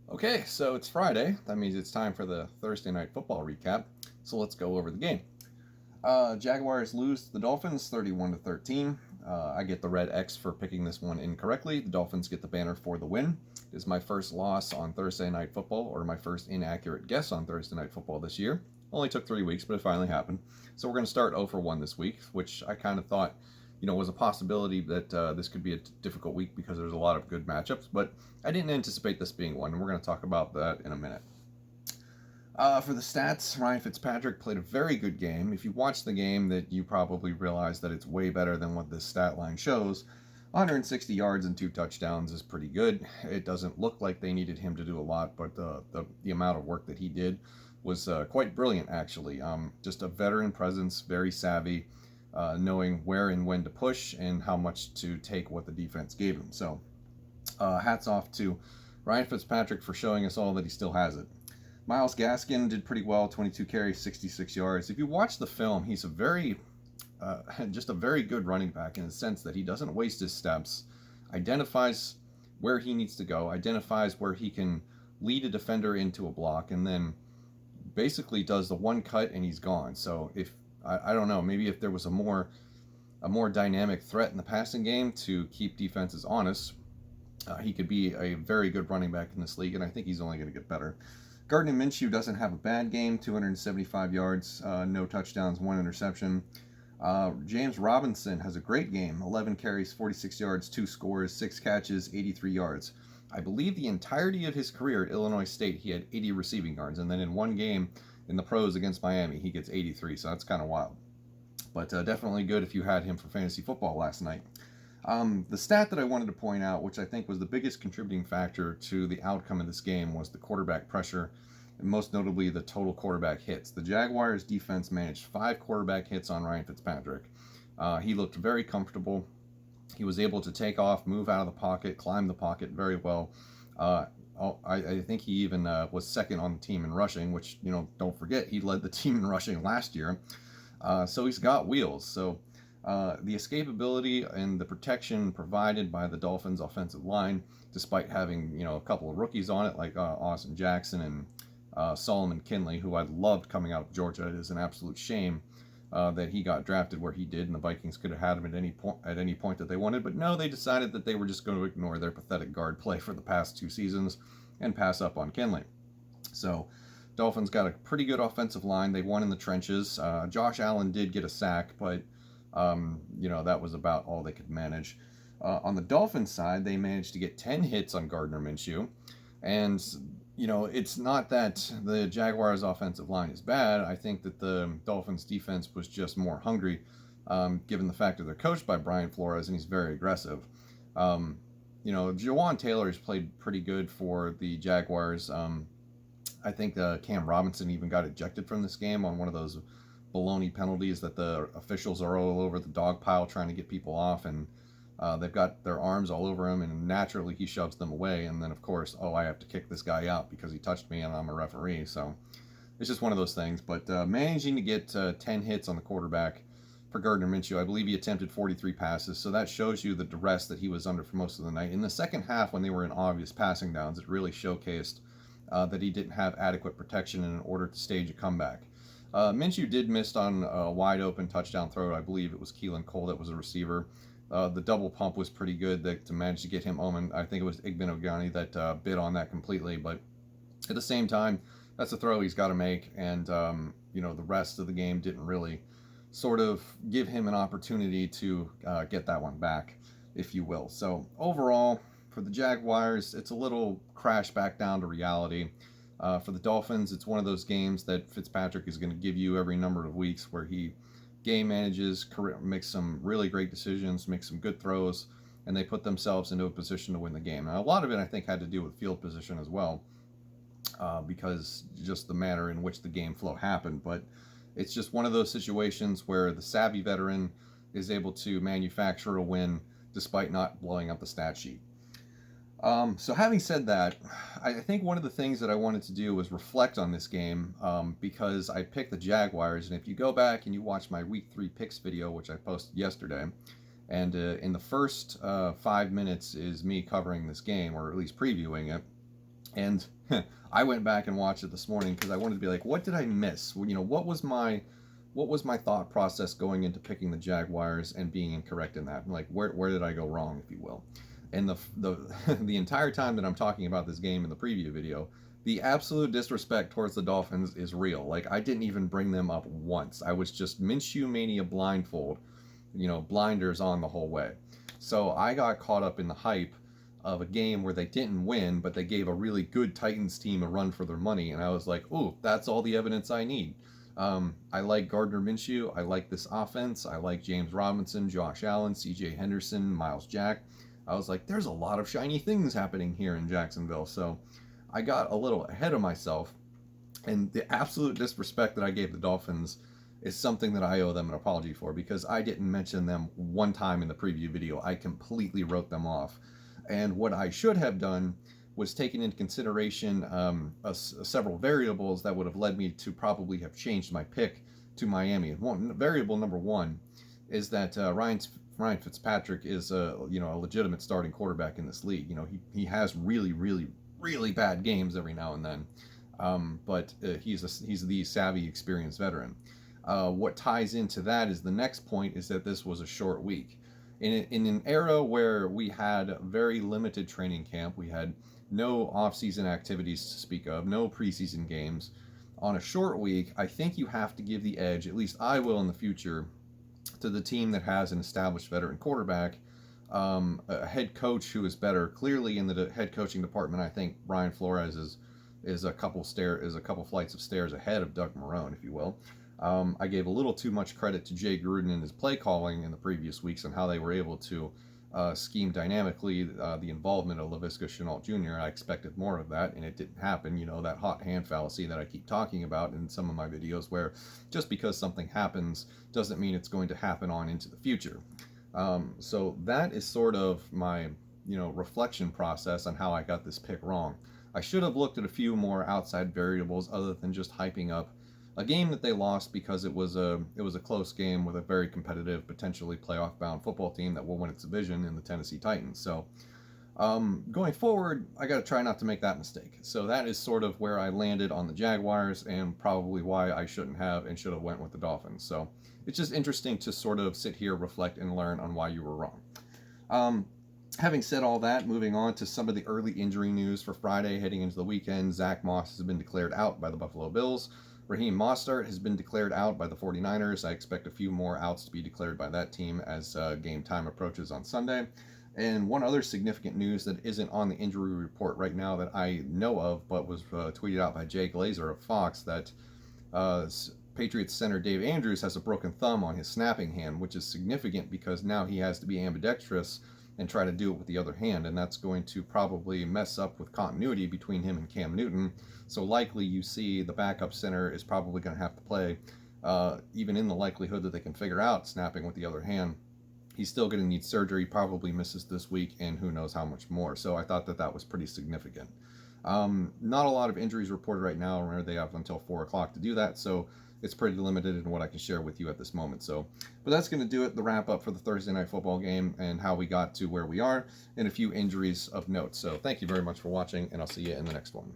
Okay, so it's Friday. That means it's time for the Thursday Night Football recap. So let's go over the game. Jaguars lose to the Dolphins 31 to 13. I get the red X for picking this one incorrectly. The Dolphins get the banner for the win. It is my first loss on Thursday Night Football, or my first inaccurate guess on Thursday Night Football this year. Only took 3 weeks, but it finally happened. So we're going to start 0 for 1 this week, which I kind of thought, was a possibility that this could be a difficult week because there's a lot of good matchups, but I didn't anticipate this being one, and we're going to talk about that in a minute. For the stats, Ryan Fitzpatrick played a very good game. If you watch the game, that you probably realize that it's way better than what this stat line shows. 160 yards and 2 touchdowns is pretty good. It doesn't look like they needed him to do a lot, but the amount of work that he did was quite brilliant, actually. Just a veteran presence, very savvy, knowing where and when to push and how much to take what the defense gave him. So, hats off to Ryan Fitzpatrick for showing us all that he still has it. Myles Gaskin did pretty well, 22 carries, 66 yards. If you watch the film, he's just a very good running back in the sense that he doesn't waste his steps, identifies where he needs to go, identifies where he can lead a defender into a block, and then basically does the one cut and he's gone. So if I don't know, maybe if there was a more dynamic threat in the passing game to keep defenses honest, he could be a very good running back in this league, and I think he's only going to get better. Gardner Minshew doesn't have a bad game, 275 yards, no touchdowns, 1 interception. James Robinson has a great game, 11 carries, 46 yards, 2 scores, 6 catches, 83 yards. I believe the entirety of his career at Illinois State, he had 80 receiving yards, and then in one game in the pros against Miami, he gets 83, so that's kind of wild. But definitely good if you had him for fantasy football last night. The stat that I wanted to point out, which I think was the biggest contributing factor to the outcome of this game, was the quarterback pressure, and most notably the total quarterback hits. The Jaguars defense managed 5 quarterback hits on Ryan Fitzpatrick. He looked very comfortable. He was able to take off, move out of the pocket, climb the pocket very well. I think he even was second on the team in rushing, which, don't forget, he led the team in rushing last year. So he's got wheels. So the escapability and the protection provided by the Dolphins offensive line, despite having, a couple of rookies on it, like Austin Jackson and Solomon Kinley, who I loved coming out of Georgia. It is an absolute shame that he got drafted where he did, and the Vikings could have had him at any point that they wanted. But no, they decided that they were just going to ignore their pathetic guard play for the past 2 seasons and pass up on Kinley. So Dolphins got a pretty good offensive line. They won in the trenches. Josh Allen did get a sack, but that was about all they could manage. On the Dolphins side, they managed to get 10 hits on Gardner Minshew. And, it's not that the Jaguars' offensive line is bad. I think that the Dolphins' defense was just more hungry, given the fact that they're coached by Brian Flores and he's very aggressive. Jawan Taylor has played pretty good for the Jaguars. I think Cam Robinson even got ejected from this game on one of those baloney penalties that the officials are all over the dog pile trying to get people off, and they've got their arms all over him, and naturally he shoves them away, and then of course, I have to kick this guy out because he touched me and I'm a referee. So it's just one of those things. But managing to get 10 hits on the quarterback for Gardner Minshew, I believe he attempted 43 passes, so that shows you the duress that he was under for most of the night. In the second half, when they were in obvious passing downs, it really showcased that he didn't have adequate protection in order to stage a comeback. Minshew did miss on a wide open touchdown throw. I believe it was Keelan Cole that was a receiver. The double pump was pretty good to manage to get him home, and I think it was Igbenogany that bid on that completely. But at the same time, that's a throw he's got to make, and the rest of the game didn't really sort of give him an opportunity to get that one back, if you will. So overall, for the Jaguars, it's a little crash back down to reality. For the Dolphins, it's one of those games that Fitzpatrick is going to give you every number of weeks where he game manages, makes some really great decisions, makes some good throws, and they put themselves into a position to win the game. Now, a lot of it, I think, had to do with field position as well, because just the manner in which the game flow happened. But it's just one of those situations where the savvy veteran is able to manufacture a win despite not blowing up the stat sheet. So having said that, I think one of the things that I wanted to do was reflect on this game, because I picked the Jaguars, and if you go back and you watch my Week 3 picks video, which I posted yesterday, And in the first 5 minutes is me covering this game, or at least previewing it. And I went back and watched it this morning because I wanted to be like, what did I miss? What was my thought process going into picking the Jaguars and being incorrect in that? Like, where did I go wrong, if you will? And the the entire time that I'm talking about this game in the preview video, the absolute disrespect towards the Dolphins is real. Like, I didn't even bring them up once. I was just Minshew Mania blindfold, blinders on the whole way. So I got caught up in the hype of a game where they didn't win, but they gave a really good Titans team a run for their money, and I was like, "Ooh, that's all the evidence I need." I like Gardner Minshew. I like this offense. I like James Robinson, Josh Allen, C.J. Henderson, Miles Jack. I was like, "There's a lot of shiny things happening here in Jacksonville." So I got a little ahead of myself, and the absolute disrespect that I gave the Dolphins is something that I owe them an apology for, because I didn't mention them one time in the preview video. I completely wrote them off. And what I should have done was taken into consideration several variables that would have led me to probably have changed my pick to Miami. Variable number one is that Ryan Fitzpatrick is a legitimate starting quarterback in this league. He has really, really, really bad games every now and then, but he's the savvy, experienced veteran. What ties into that is the next point is that this was a short week. In an era where we had very limited training camp, we had no off-season activities to speak of, no preseason games. On a short week, I think you have to give the edge, at least I will in the future, to the team that has an established veteran quarterback, a head coach who is better. Clearly, in the head coaching department, I think Brian Flores is a couple flights of stairs ahead of Doug Marrone, if you will. I gave a little too much credit to Jay Gruden and his play calling in the previous weeks on how they were able to scheme dynamically the involvement of Laviska Shenault Jr. I expected more of that, and it didn't happen. That hot hand fallacy that I keep talking about in some of my videos, where just because something happens doesn't mean it's going to happen on into the future. So that is sort of my reflection process on how I got this pick wrong. I should have looked at a few more outside variables other than just hyping up a game that they lost because it was a close game with a very competitive, potentially playoff-bound football team that will win its division in the Tennessee Titans. So going forward, I got to try not to make that mistake. So that is sort of where I landed on the Jaguars, and probably why I shouldn't have and should have went with the Dolphins. So it's just interesting to sort of sit here, reflect, and learn on why you were wrong. Having said all that, moving on to some of the early injury news for Friday heading into the weekend. Zach Moss has been declared out by the Buffalo Bills. Raheem Mostert has been declared out by the 49ers. I expect a few more outs to be declared by that team as game time approaches on Sunday. And one other significant news that isn't on the injury report right now that I know of, but was tweeted out by Jay Glazer of Fox, that Patriots center Dave Andrews has a broken thumb on his snapping hand, which is significant because now he has to be ambidextrous and try to do it with the other hand, and that's going to probably mess up with continuity between him and Cam Newton. So likely you see the backup center is probably going to have to play, even in the likelihood that they can figure out snapping with the other hand. He's still going to need surgery, probably misses this week, and who knows how much more. So I thought that was pretty significant. Not a lot of injuries reported right now. Remember, they have until 4 o'clock to do that, so it's pretty limited in what I can share with you at this moment. But that's going to do it, the wrap up for the Thursday Night Football game and how we got to where we are, and a few injuries of note. So thank you very much for watching, and I'll see you in the next one.